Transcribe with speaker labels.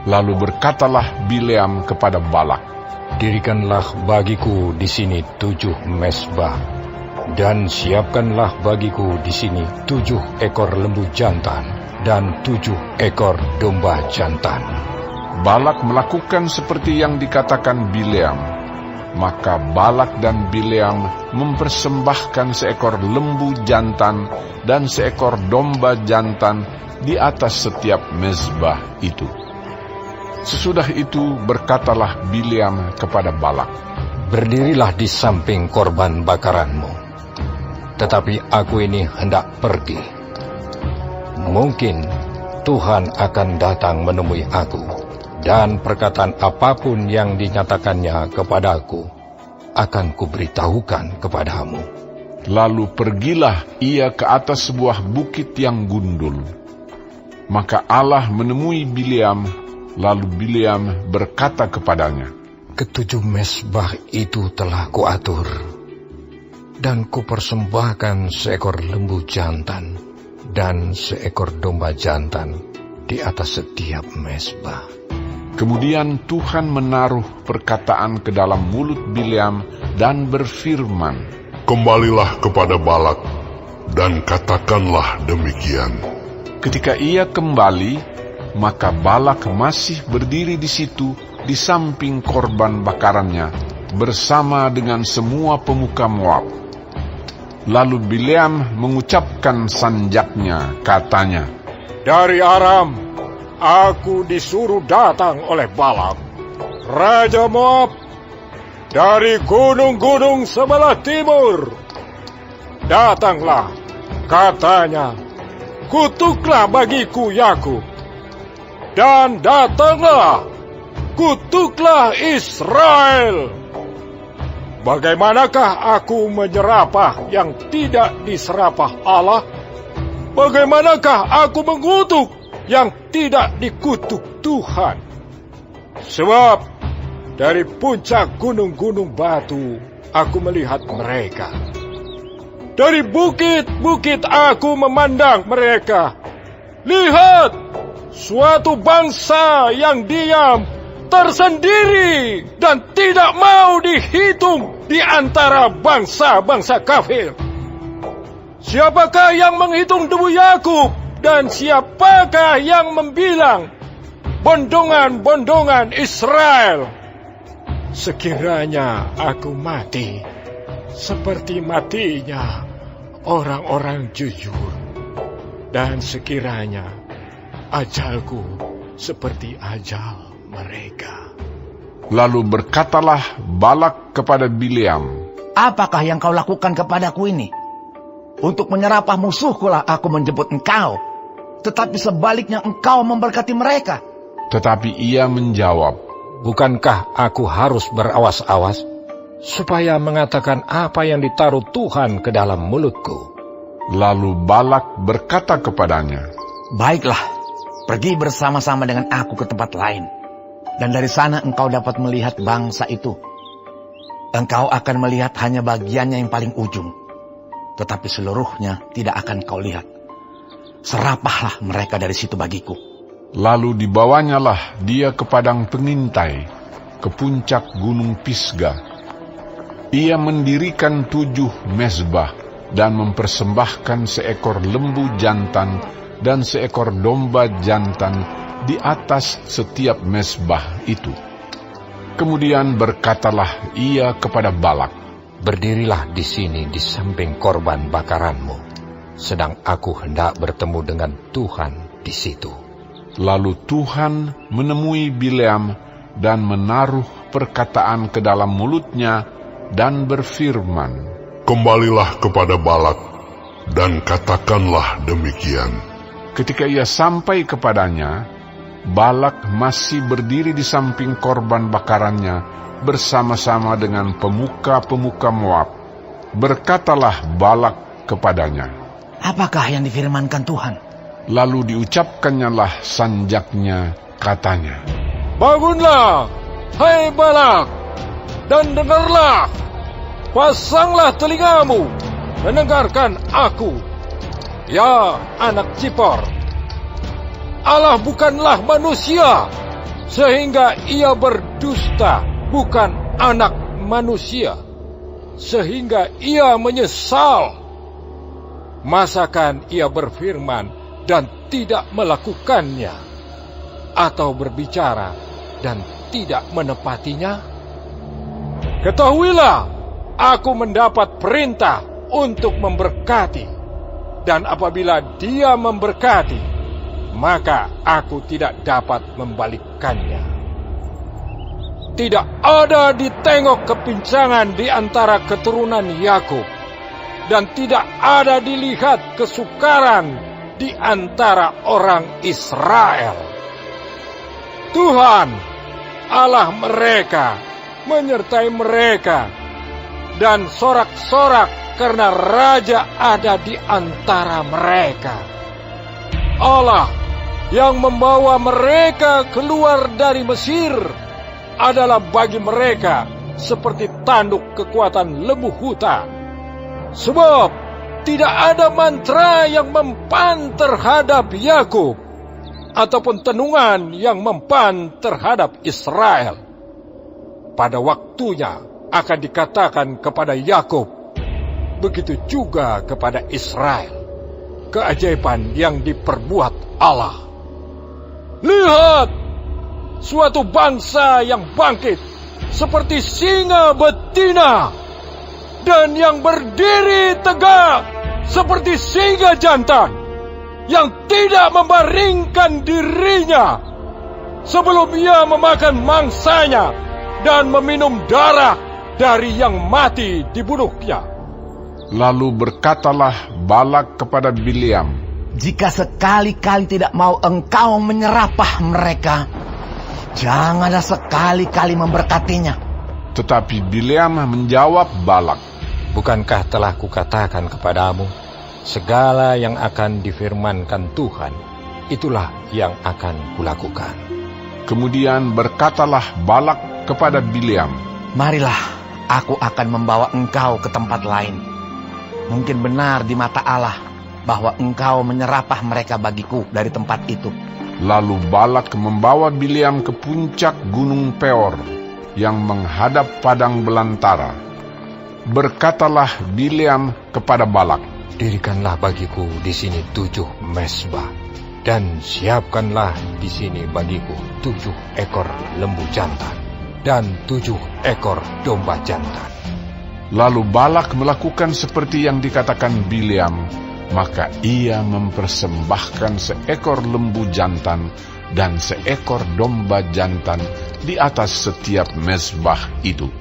Speaker 1: Lalu berkatalah Bileam kepada Balak,
Speaker 2: "Dirikanlah bagiku di sini 7 mezbah, dan siapkanlah bagiku di sini 7 ekor lembu jantan dan 7 ekor domba jantan."
Speaker 1: Balak melakukan seperti yang dikatakan Bileam. Maka Balak dan Bileam mempersembahkan seekor lembu jantan dan seekor domba jantan di atas setiap mezbah itu. Sesudah itu berkatalah Bileam kepada Balak,
Speaker 2: "Berdirilah di samping korban bakaranmu, tetapi aku ini hendak pergi. Mungkin Tuhan akan datang menemui aku, dan perkataan apapun yang dinyatakannya kepadaku akan kuberitahukan kepadamu."
Speaker 1: Lalu pergilah ia ke atas sebuah bukit yang gundul. Maka Allah menemui Bileam. Lalu Bileam berkata kepadanya,
Speaker 2: "Ketujuh mezbah itu telah kuatur, dan kupersembahkan seekor lembu jantan dan seekor domba jantan di atas setiap mezbah."
Speaker 1: Kemudian Tuhan menaruh perkataan ke dalam mulut Bileam dan berfirman,
Speaker 3: "Kembalilah kepada Balak, dan katakanlah demikian."
Speaker 1: Ketika ia kembali, maka Balak masih berdiri di situ di samping korban bakarannya bersama dengan semua pemuka Moab. Lalu Bileam mengucapkan sanjaknya, katanya,
Speaker 4: "Dari Aram, aku disuruh datang oleh Balak, Raja Moab, dari gunung-gunung sebelah timur. Datanglah," katanya, "kutuklah bagiku Yakub. Dan datanglah, kutuklah Israel. Bagaimanakah aku menyerapah yang tidak diserapah Allah? Bagaimanakah aku mengutuk yang tidak dikutuk Tuhan? Sebab dari puncak gunung-gunung batu aku melihat mereka. Dari bukit-bukit aku memandang mereka. Lihat! Suatu bangsa yang diam, tersendiri, dan tidak mau dihitung di antara bangsa-bangsa kafir. Siapakah yang menghitung debu Yakub, dan siapakah yang membilang bondongan-bondongan Israel? Sekiranya aku mati, seperti matinya orang-orang jujur, dan sekiranya ajalku seperti ajal mereka."
Speaker 1: Lalu berkatalah Balak kepada Bileam,
Speaker 5: "Apakah yang kau lakukan kepadaku ini? Untuk menyerapah musuhkulah aku menjemput engkau, tetapi sebaliknya engkau memberkati mereka."
Speaker 1: Tetapi ia menjawab,
Speaker 2: "Bukankah aku harus berawas-awas, supaya mengatakan apa yang ditaruh Tuhan ke dalam mulutku?"
Speaker 1: Lalu Balak berkata kepadanya,
Speaker 5: "Baiklah, pergi bersama-sama dengan aku ke tempat lain, dan dari sana engkau dapat melihat bangsa itu. Engkau akan melihat hanya bagiannya yang paling ujung, tetapi seluruhnya tidak akan kau lihat. Serapahlah mereka dari situ bagiku."
Speaker 1: Lalu dibawanyalah dia ke padang pengintai, ke puncak gunung Pisga. Ia mendirikan 7 mezbah dan mempersembahkan seekor lembu jantan dan seekor domba jantan di atas setiap mezbah itu. Kemudian berkatalah ia kepada Balak,
Speaker 2: "Berdirilah di sini di samping korban bakaranmu, sedang aku hendak bertemu dengan Tuhan di situ."
Speaker 1: Lalu Tuhan menemui Bileam dan menaruh perkataan ke dalam mulutnya dan berfirman,
Speaker 3: "Kembalilah kepada Balak, dan katakanlah demikian."
Speaker 1: Ketika ia sampai kepadanya, Balak masih berdiri di samping korban bakarannya bersama-sama dengan pemuka-pemuka Moab. Berkatalah Balak kepadanya,
Speaker 5: "Apakah yang difirmankan Tuhan?"
Speaker 1: Lalu diucapkannyalah sanjaknya, katanya,
Speaker 4: "Bangunlah, hai Balak, dan dengarlah. Pasanglah telingamu, mendengarkan aku. Ya, anak Zipor, Allah bukanlah manusia, sehingga ia berdusta bukan anak manusia, sehingga ia menyesal. Masakan ia berfirman dan tidak melakukannya, atau berbicara dan tidak menepatinya? Ketahuilah, aku mendapat perintah untuk memberkati, dan apabila dia memberkati, maka aku tidak dapat membalikkannya. Tidak ada ditengok kepincangan di antara keturunan Yakub, dan tidak ada dilihat kesukaran di antara orang Israel. Tuhan, Allah mereka, menyertai mereka, dan sorak-sorak karena raja ada di antara mereka. Allah yang membawa mereka keluar dari Mesir adalah bagi mereka seperti tanduk kekuatan lembu hutan. Sebab tidak ada mantra yang mempan terhadap Yakub, ataupun tenungan yang mempan terhadap Israel. Pada waktunya akan dikatakan kepada Yakub, begitu juga kepada Israel, keajaiban yang diperbuat Allah. Lihat, suatu bangsa yang bangkit seperti singa betina, dan yang berdiri tegak seperti singa jantan, yang tidak membaringkan dirinya sebelum ia memakan mangsanya dan meminum darah dari yang mati dibunuhnya.
Speaker 1: Lalu berkatalah Balak kepada Bileam,
Speaker 5: jika sekali-kali tidak mau engkau menyerapah mereka, janganlah sekali-kali memberkatinya.
Speaker 1: Tetapi Bileam menjawab Balak,
Speaker 2: bukankah telah kukatakan kepadamu, segala yang akan difirmankan Tuhan, itulah yang akan kulakukan.
Speaker 1: Kemudian berkatalah Balak kepada Bileam,
Speaker 5: marilah, aku akan membawa engkau ke tempat lain. Mungkin benar di mata Allah bahwa engkau menyerapah mereka bagiku dari tempat itu.
Speaker 1: Lalu Balak membawa Bileam ke puncak gunung Peor yang menghadap padang belantara. Berkatalah Bileam kepada Balak,
Speaker 2: dirikanlah bagiku di sini 7 mezbah, dan siapkanlah di sini bagiku 7 ekor lembu jantan dan 7 ekor domba jantan.
Speaker 1: Lalu Balak melakukan seperti yang dikatakan Bileam, maka ia mempersembahkan seekor lembu jantan dan seekor domba jantan di atas setiap mezbah itu.